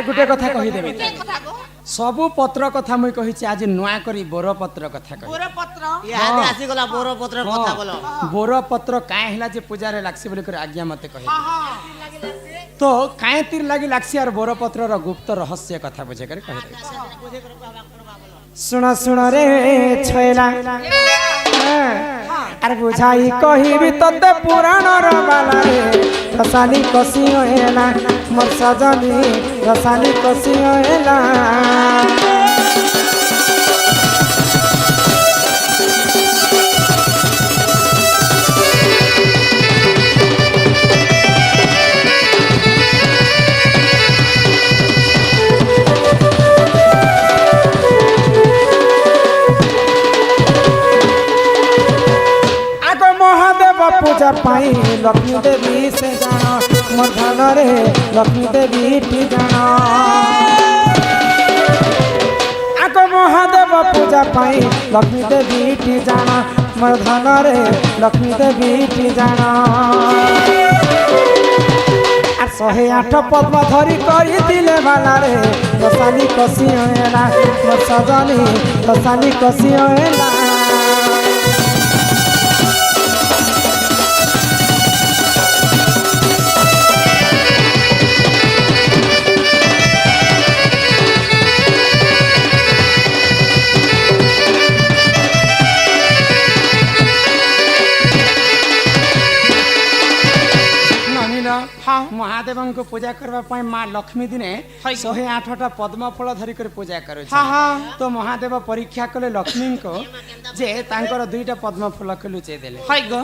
गोटे कथा कहि देबी सबु पत्र कथा मुई कहिछि आज नुआ करी बोर पत्र कथा कहि बोर पत्र याद आसी गला बोर पत्र कथा बोलो बोर पत्र काहे हिला जे पूजा रे लागसी बोली कर आज्ञा मते कहि तो काहे तीर लागी लागसी और बोर पत्र रो गुप्त रहस्य कथा बुझे कर कहि सुना सुना रे छैला अरे बुझाई कहिबी तते पुराण रो बाला रे रसानी कसी होएला मोर सजनी रसानी कसी होएला पूजा पाई लक्ष्मी देवी से जाना मोर धन रे लक्ष्मी देवी टी जाना आको महादेव पूजा पाई लक्ष्मी देवी टी जाना मोर धन रे लक्ष्मी देवी टी जाना आ 108 पद्म धरी करी दिले बाला रे रसानी कसी होएला मोर सजनी रसानी कसी होएला महादेव को पूजा करबा पाई मां लक्ष्मी दिने 108टा पद्म फल धरी कर पूजा करू तो महादेव परीक्षा कले लक्ष्मी को जे तांकर दुईटा पद्म फल के लुचे देले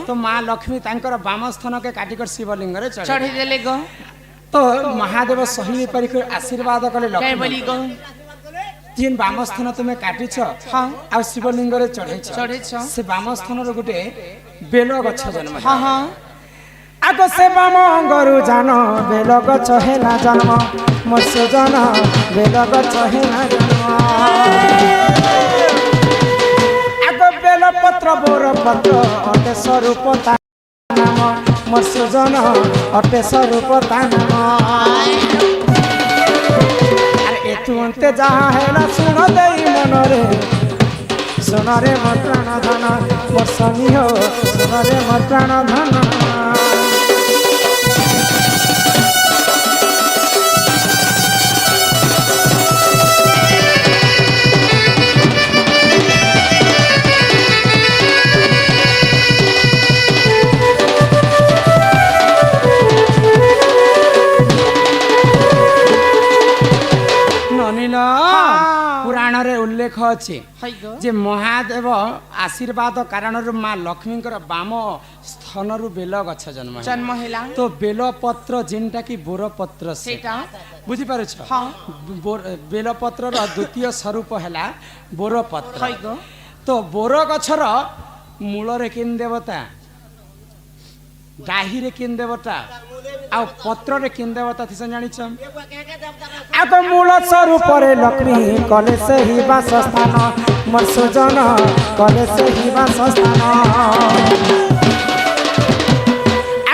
तो मां लक्ष्मी तांकर वाम स्थान के काटी कर शिवलिंग रे चढ़ी देले गो तो महादेव सही परी कर आशीर्वाद कले लक्ष्मी जिन वाम स्थान तुमे काटी छ आ शिवलिंग रे चढ़े छ से वाम स्थान रो गुटे बेलो गछ जन्म आगो से बाम गरु जान बेल गछ हेला जन्म मोर सजन बेल गछ हेला जन्म आगो बेल पत्र बोर पत्र अटे स्वरूप ता नाम मोर सजन अटे स्वरूप ता नाम अरे एतु अंते जहाँ हेला सुन देई मन रे सुन रे मोर प्राण धन मोर सनी हो सुन रे मोर प्राण धन पुराण रे उल्लेख अछि जे महादेव आशीर्वाद कारण मां लक्ष्मी वाम स्थान रु बेल गछ जन्म हैला तो बेल पत्र जेनटा की बोर पत्र सेटा बुझी पारे छ बेल पत्र रो द्वितीय स्वरूप हैला बोर पत्र तो बोर गछर मूल रे किन देवता डाही रे किन देवता आ पत्र रे किन देवता थिसन जानि छ आको मूल स्वरूप रे लक्ष्मी कले से ही वास स्थान मोर सजन कले से ही वास स्थान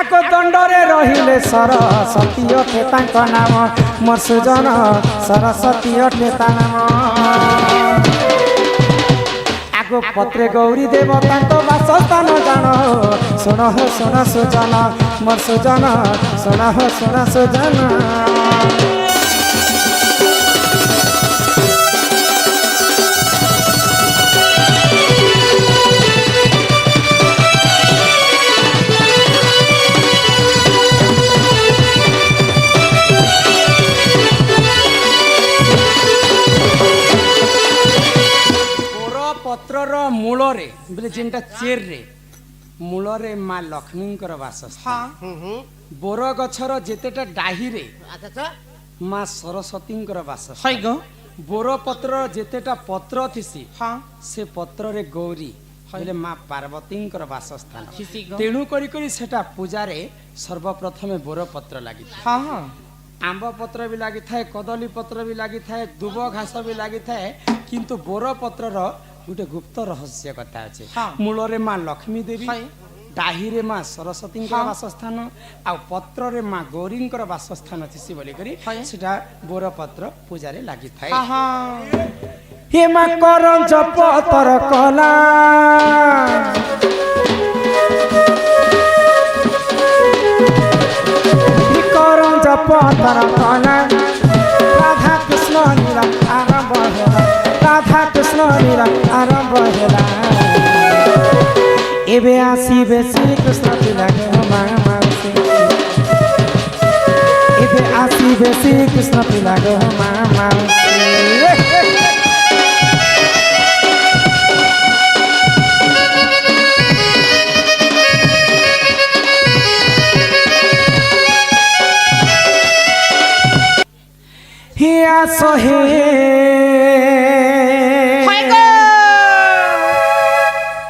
आको दंड रे रहिले सरस्वती अटे तांक नाम मोर सजन सरस्वती अटे ता नाम पत्रे गौरी देवता तो वासस्थान जान सुन हो सुन सुजन मोर सुजन सुन हो सुन सुजन पत्रर मूल रे बोले जेनटा चेर रे मूल रे मां लक्ष्मी वासस्थान बोर गछर जेतेटा डाही रे मां सरस्वती वासस्थान बोर पत्र जेतेटा पत्र थिसी से पत्र रे गौरी बोले मां पार्वती वासस्थान तेणु करी सेटा पूजा रे सर्वप्रथमे बोर पत्र लागी आंब पत्र भी लगी थाए कदली पत्र भी लगी थाए दुब घास भी लगी थाए किंतु बोर पत्र गोटे गुप्त रहस्य कथा अच्छे मूल रे मां लक्ष्मी देवी डाही माँ सरस्वती बासस्थान आ पत्र रे माँ गौरी बासस्थान थी बोलिकी सेटा बोर पत्र पूजा लगी थाए हे माँ करंज पतर कला करंज पतर कला राधा कृष्ण लीला आरंभ होला राधा कृष्ण लीला आरंभ होला एबे आसीबे श्री कृष्ण लीला के मामा एबे आसीबे श्री कृष्ण लीला के मामा हिया सोहे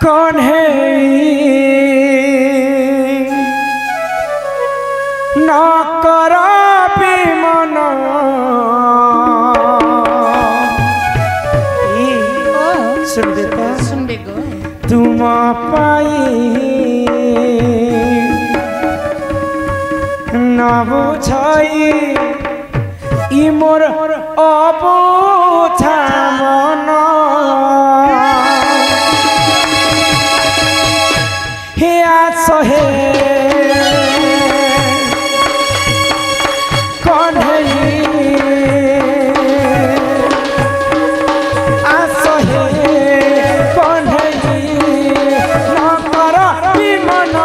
कौन है न कर मन सुन देखो तुम पाई न बुझाई मोर अबुझा मन हे आसहे कन्हई आसहे कन्हई न कर विमन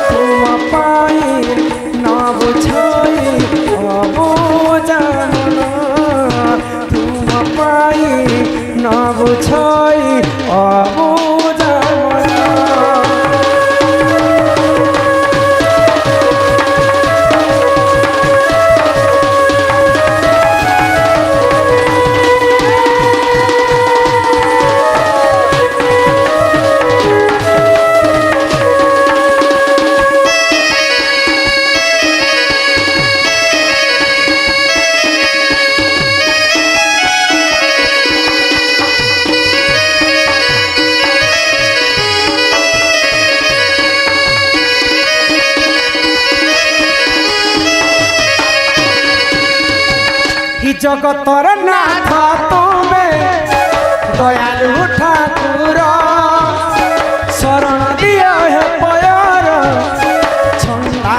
तुम पाई न बुझाई तुम पाई न बुझाई जगतर नाथ तुमे दयालु ठाकुर शरण दिया है पयर छंदा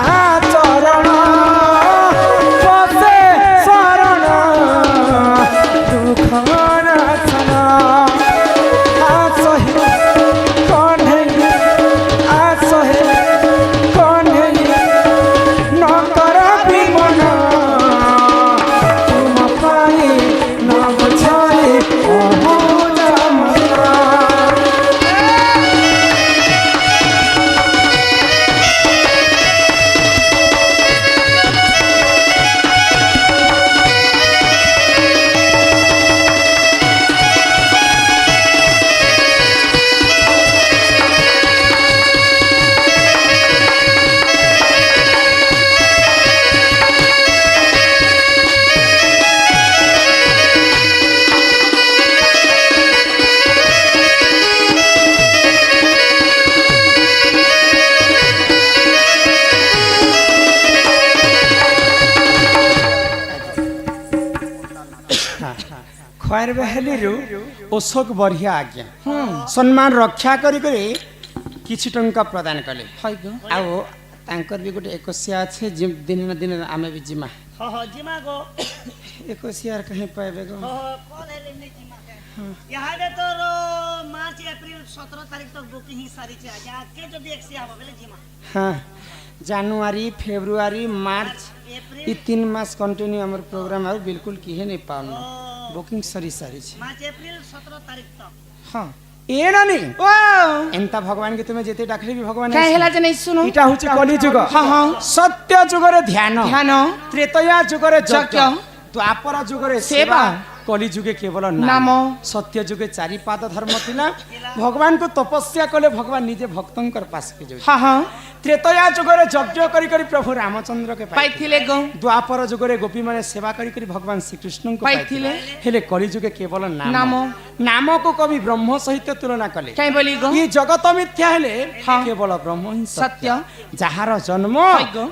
चरण बसे शरण दुख नाशन आसहे कन्हई आसहे कन्हई न कर विमन खैर बहेली अशोक बढ़िया आज्ञा सम्मान रक्षा करी किछि टंका प्रदान कले आउ तांकर भी गोटे एकसिया अच्छे दिन न दिन आमे भी जिमा जिमा गो एकसिया कहीं पाएबे गो कौन है लेने जिमा यहाँ दे तो मार्च अप्रैल 17 तारीख तक बुकिंग ही सारी छे आज्ञा के जो भी एकसिया हो बेले जिमा हां जनवरी फेब्रुआरी मार्च ये 3 मास कंटिन्यू हमर प्रोग्राम आउ बिल्कुल किहे नहीं पाउन बुकिंग सरी सारी छे मार्च अप्रैल 17 तारीख तक हां ए नानी ओ एंता भगवान के तुमे जेते डाकले भी भगवान काहे हेला जे नहीं सुनो इटा होचे कली जुग हां हां सत्य जुगरे ध्यान ध्यान त्रेतया जुगरे यज्ञ द्वापर जुगरे सेवा कली जुगे केवल नाम सत्य जुगे चारि पाद धर्म थिला भगवान को तपस्या कले भगवान निजे भक्तंकर पास के जो हाँ हाँ त्रेतया जुगरे यज्ञ करी करी प्रभु रामचंद्र के पाइथिले गो द्वापर जुगरे गोपी माने सेवा करी करी भगवान श्री कृष्ण को पाइथिले हेले कली जुगे केवल नाम नाम को कवि ब्रह्म सहित तुलना कले काई बोली गो ये जगत मिथ्या हेले केवल ब्रह्म ही सत्य जहार जन्म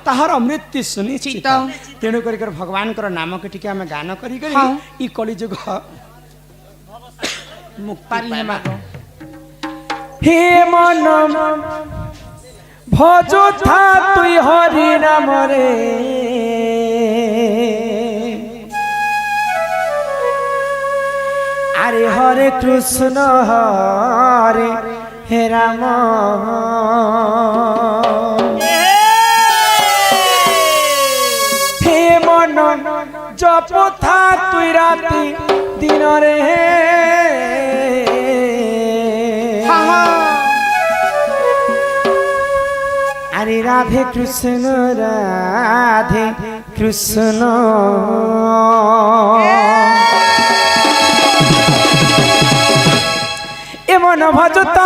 ताहार मृत्यु सुनिश्चित तेणु करी कर भगवान कर नाम के टिके हमें गान करी करी ई कली जुग मुक्ति पाइबा हे मन भजो था तुई हरि नाम रे अरे हरे कृष्ण हरे हे राम हे मन जप था तुई राति दिन रे अरे राधे कृष्ण ए मन भजता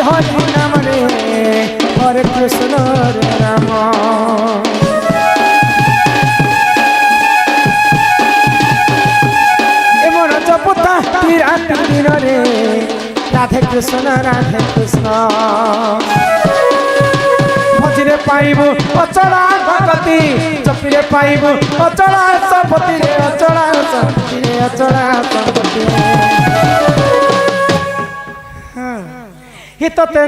हरि नाम रे हरे कृष्ण राम ए मन जपता राति दिन रे राधे कृष्ण भजरे पाइबु अचला भगति जपिरे पाइबु अचला संपत्ति रे अचला संपत्ति रे अचला संपत्ति हितते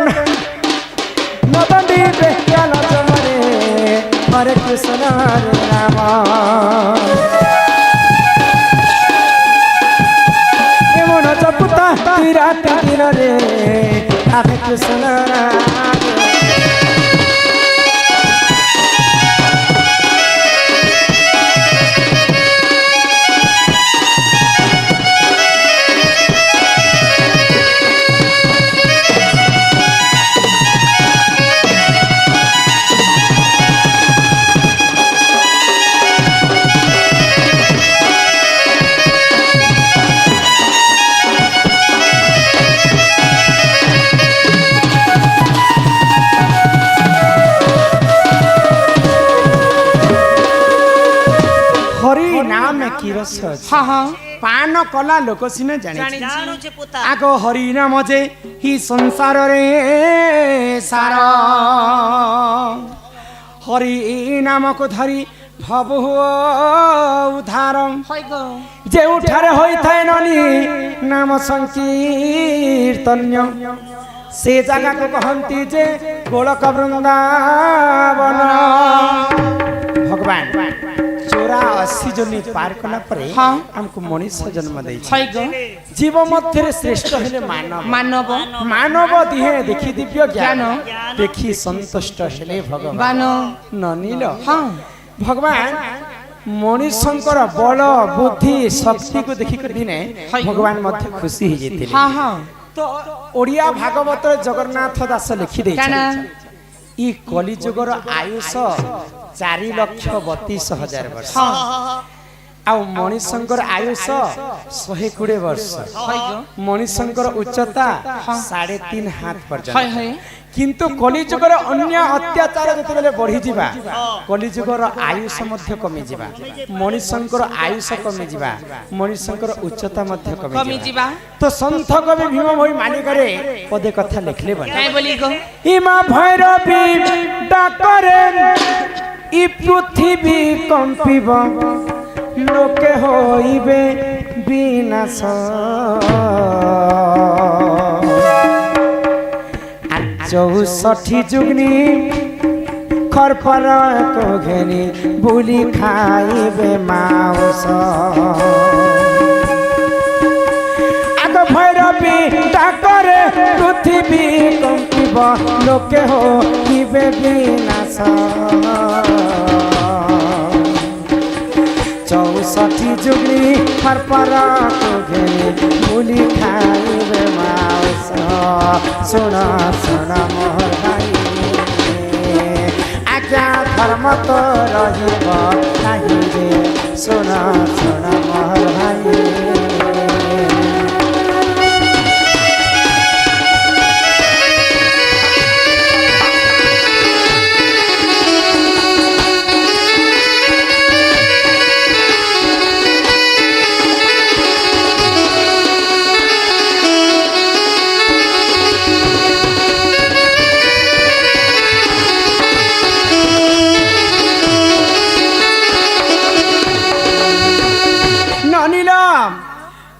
नदंडी बेख्याल जमरे हरे कृष्ण हरे राम एमन जपुता राति दिन रे राधे कृष्ण राम हाँ हाँ पान कला लोक सिने जाने आगो हरि नाम जे ही संसार रे सारा हरि नाम को धरी भव उद्धार जे उठारे होई थाए ननी नाम संकीर्तन्य से जगह को कहती जे गोलक वृंदावन भगवान 84 जनी पार कला परे हमको मनुष्य जन्म दे जीव मध्य श्रेष्ठ हेले मानव मानव मानव दिहे देखि दिव्य ज्ञान देखि संतुष्ट हेले भगवान ननील भगवान मनुष्यंकर बल बुद्धि शक्ति को देखि कर दिने भगवान मध्य खुशी हो जेते तो ओडिया भागवत जगन्नाथ दास लिखि दे ई कली जुगर आयुष 4,32,000 वर्ष आ मनुष्यंकर आयुष 120 वर्ष मनुष्यंकर उच्चता 3.5 हाथ पर्यंत किंतु कली जुगर अन्य अत्याचार जते बढ़ी जिबा कली जुगर आयुष मध्य कमी जिबा मनुष्यंकर आयुष कमी जिबा मनुष्यंकर उच्चता मध्य कमी जिबा तो संत कवि भीम भई मानी करे पदे कथा लिखले बने काय बोली गो इमा भैरवी डाकरे इ पृथ्वी कंपिब लोके होइबे विनाश 64 जुगनी खरपर को घेनी बुली खाइबे माउस आग भैरवी डाकरे पृथ्वी कंपिब लोके होइबे विनाश 64 जुगनी खरपर को घेनी बुली खाइबे माउस सुना सुना मोर भाई आज्ञा धर्म तो रहिब नहीं रे सुना सुना मोर भाई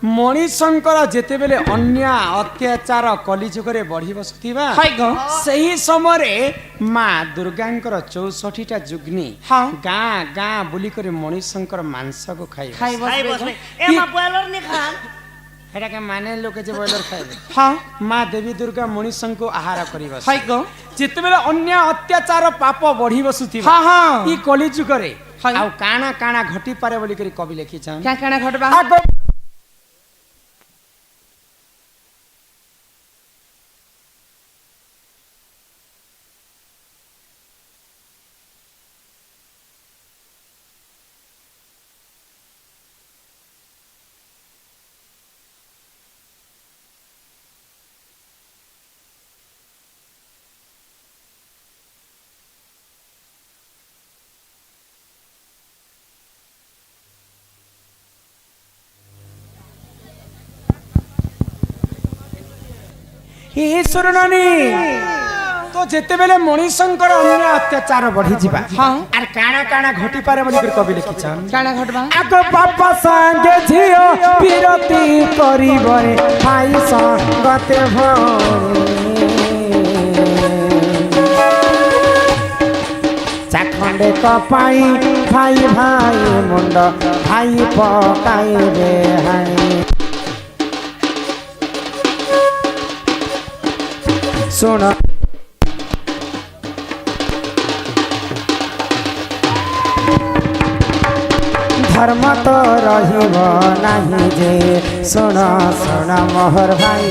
ମଣିଷଙ୍କର ଯେତେବେଳେ ଅନ୍ୟାୟ ଅତ୍ୟାଚାର କଲିଯୁଗରେ ବଢି ବସୁଥିବା ସେହି ସମୟରେ ମା ଦୁର୍ଗାଙ୍କର 64ଟା ଯୁଗ୍ନି ଗାଁ ଗାଁ ବୁଲିକରି ମଣିଷଙ୍କର ମାଂସକୁ ଖାଇବେ ଏଟାକେ ମାନେ ଲୋକେ ଯେ ବଏଲର ଖାଇବେ ମା ଦେବୀ ଦୁର୍ଗା ମଣିଷଙ୍କୁ ଆହାର କରିବ ଯେତେବେଳେ ଅନ୍ୟାୟ ଅତ୍ୟାଚାର ପାପ ବଢି ବସୁଥିବା ଇ କଲିଯୁଗରେ ଆଉ କାଣା କାଣା ଘଟି ପାରେ ବୋଲିକରି କବି ଲେଖିଛନ୍ କାଣା ଘଟବା ईश्वर नानी तो जेतेबेले मणिशंकर अन्य अत्याचार बढ़ी जिबा आर काना काना घटी पारे बोली कर कवि लिखिछन काना घटबा आगो बापा संगे झियो विरती करिबरे भाई संगते चाखंडे कपाई भाई भाई मुंड भाई पकाइबे हाई सुन धर्म तो रहिब नहीं जे सुन सुन मोहर भाई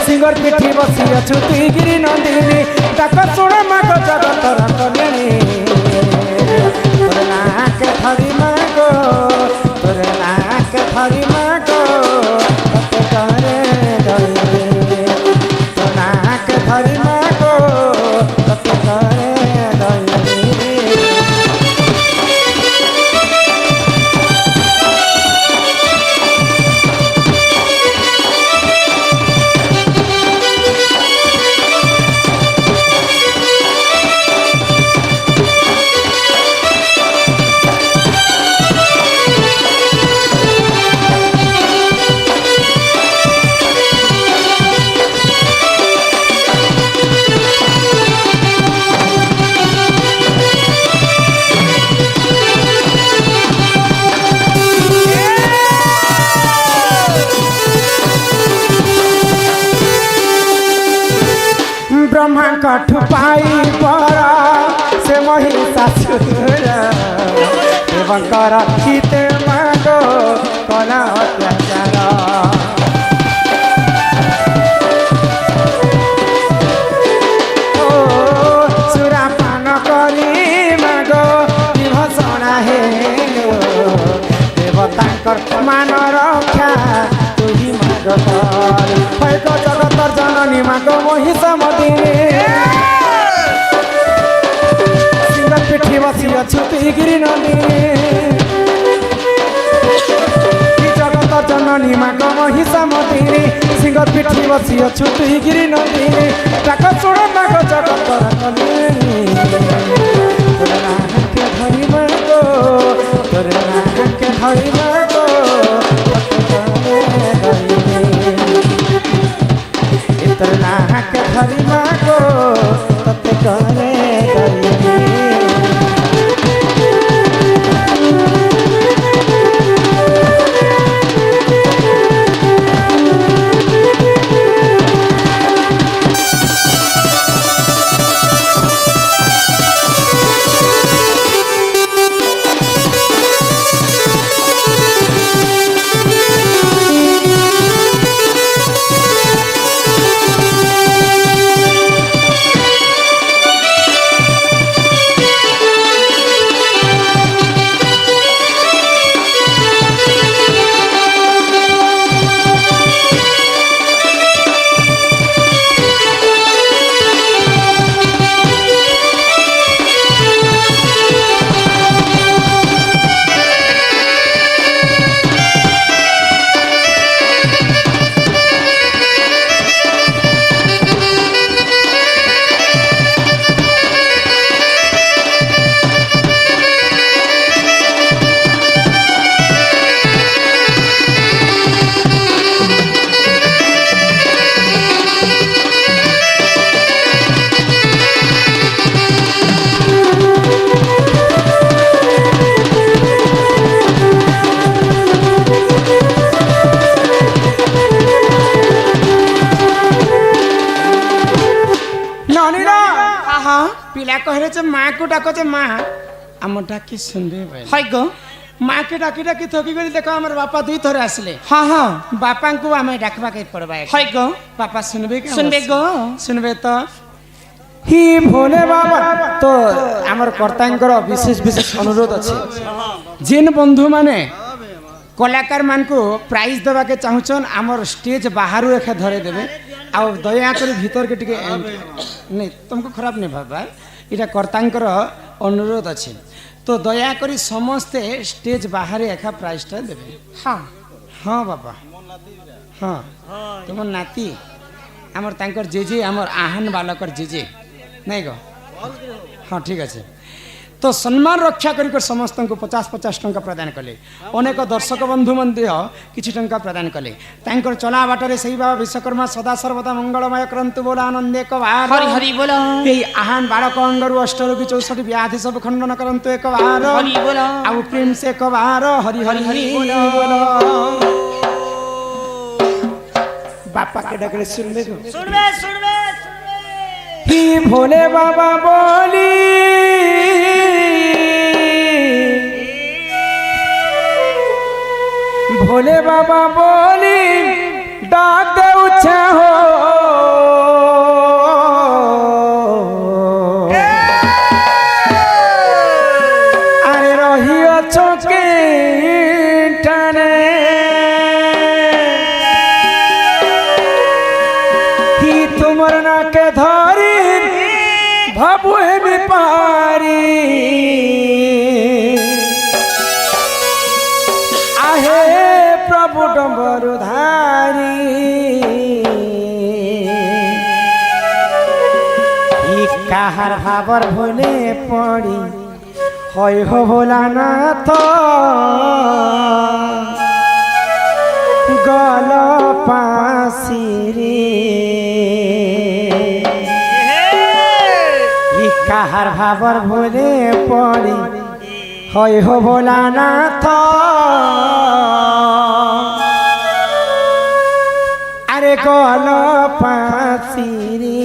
सिंगर पिठी बसी अछु तुई गिरी नंदिनी डाक सुण माग जगत रंगनी तोर नाक धरी मागो तोर नाक धरी मागो तते करे दई तोर नाक धरी मागो तते करे दई ब्रह्मा कठ पाई परा से महिषासुर एवं कर हिते मागो कला अत्याचार सुरापान करी मागो विभूषण हे देवता तांकर मान रक्षा तुही माग कर है तो जगतर जननी माग महिषा मदिनी सिंह पिठी बसी अछु तुही गिरी नदी जगतर जननी माग महिषा मदिनी सिंह पिठी बसी अछु तुही गिरी नदी डाक शुण माग जगतर कलिनी के धरी मागो तोरे के धरी मागो इतना के धरी मागो तते करे गई पिला कहले माँ को डाको माँ आम डाकी सुनबे हाय गो माँ के डाकी डाकी थकी गली देखो हमर बापा दुई थोड़े आसले हाँ हाँ बापा को आम डाकवा के पड़वा हाय गो पापा सुनबे गो सुनबे तो ही भोले बाबा तो आमर कर्तांकर विशेष विशेष अनुरोध अच्छे जिन बंधु माने कलाकार मान को प्राइज देवा के चाहूचन आमर स्टेज बाहर एखा धरे देवे आ दया कर भीतर के टिके नहीं तुमको खराब नहीं बाबा इटा कर्तांकर अनुरोध अच्छे तो दया करी समस्ते स्टेज बाहर एखा प्राइजटा देवे हाँ हाँ बाबा हाँ तुम नाती आमर तांकर जेजे आमर आहन बालकर जेजे नहीं गो हाँ ठीक अच्छे तो सम्मान रक्षा कर समस्त को 50-50 टंका प्रदान कले अनेक दर्शक बंधु मंदिर किछि टंका प्रदान कले तांकर चला बाटरे सही बाबा विश्वकर्मा सदा सर्वदा मंगलमय करंतु बोला आनंदे एक बार हरि हरि बोला एई आहान बालक अंगरु अष्टरोगी 64 व्याधि सब खंडन करंतु एक बार हरि बोला आउ प्रेम से एक बार हरि हरि हरि बोला बापा के डगले सुनबे सुनबे ही भोले बाबा बोली भोले बाबा बोली डाक दे उछा हो अरे रही अच्छो के ठने ही तुमर ना के धरी भबुए बिपारी प्रभु डम्बरुधारी काहार भावर भोले पड़ी हय हो भोलानाथ गल पासिरी काहार भावर भोले पड़ी हय हो भोलानाथ अरे गल पासिरी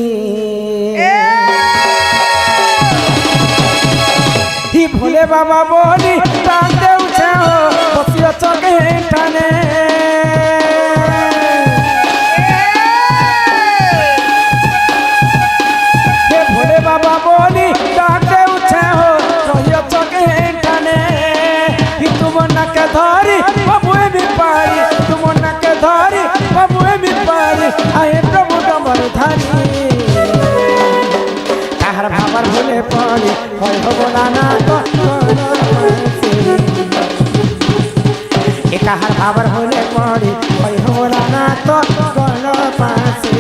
ही भोले बाबा बोली तांते उछे हो बसिया चके ठाने हे भोले बाबा बोली तांते उछे हो बसिया चके ठाने ही तुम नके धरी বিপারি তোমার নাকে ধরি বাবুয়ে বিপারি আয়ে প্রভু ডমর ধারি কাহার ভাবার ভুলে পড়ি হয় হব না তো কাহার ভাবার হলে পড়ি হয় হব না তো গল পাশে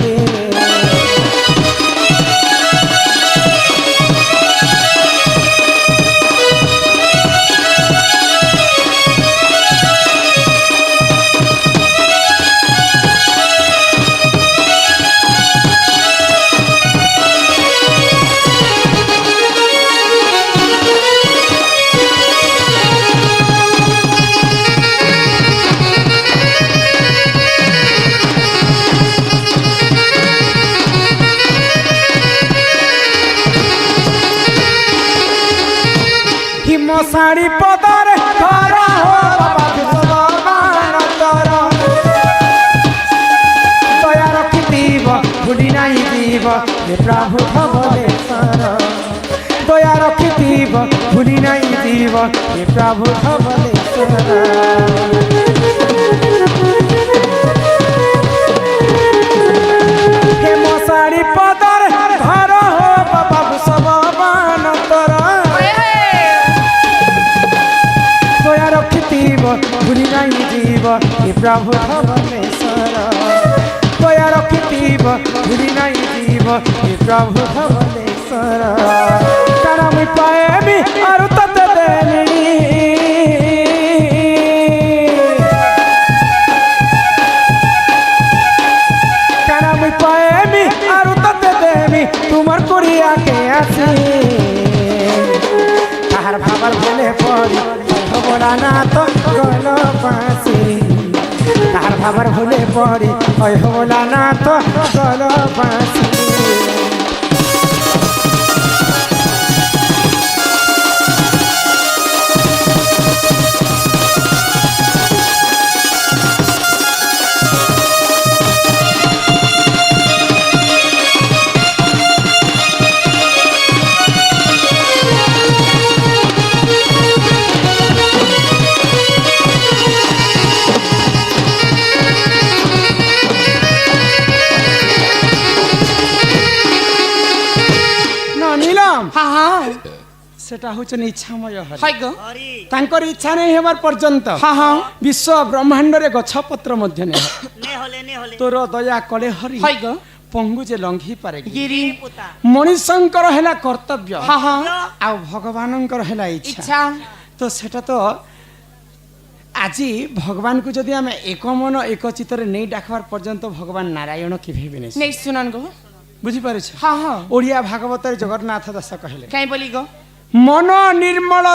মশারি পদর ঘর বাবা বিশ্ববান তর দয়া রখিথিব ভুলি নাই দিব হে প্রভু ধবলেশ্বর দয়া রখিথিব ভুলি নাই দিব হে প্রভু ধবলেশ্বর হে মশারি পদর ঘর বাবা বিশ্ববান তর ভুলি নাই জীব হে প্রভু ধবলেশ্বর দয়া রখিথিব ভুলি নাই জীব হে প্রভু ধবলেশ্বর তারা মুই পায়েমি আর ততে দেনি তারা মুই পায়েমি আর ততে দেনি তোমার করিয়াকে আসি তাহার ভাবার ভুলে পড়ি না তো গল পাশে তাহার ভাবার ভুলে পড়ি হয় হলা না তো গল পাশে সেটা হচ্ছে ইচ্ছাময় হরি তাঙ্কর ইচ্ছা নেই হবার পর্যন্ত বিশ্ব ব্রহ্মাণ্ডরে গছপত্র মধ্যে নেই তোর দয়া কলে হরি পঙ্গু যে লঙ্ঘি পারে মনুষ্যঙ্কর হেলা কর্তব্য আউ ভগবানঙ্কর হেলা ইচ্ছা তো সেটা তো আজি ভগবানকে যদি আমি এক মন এক চিত্তরে নেই ডাকবার পর্যন্ত ভগবান নারায়ণ কি ভেবে নেই শুনান গো বুঝিপারছ ওড়িয়া ভাগবতের জগন্নাথ দাস কহিলে কাই বলি গো মন নির্মল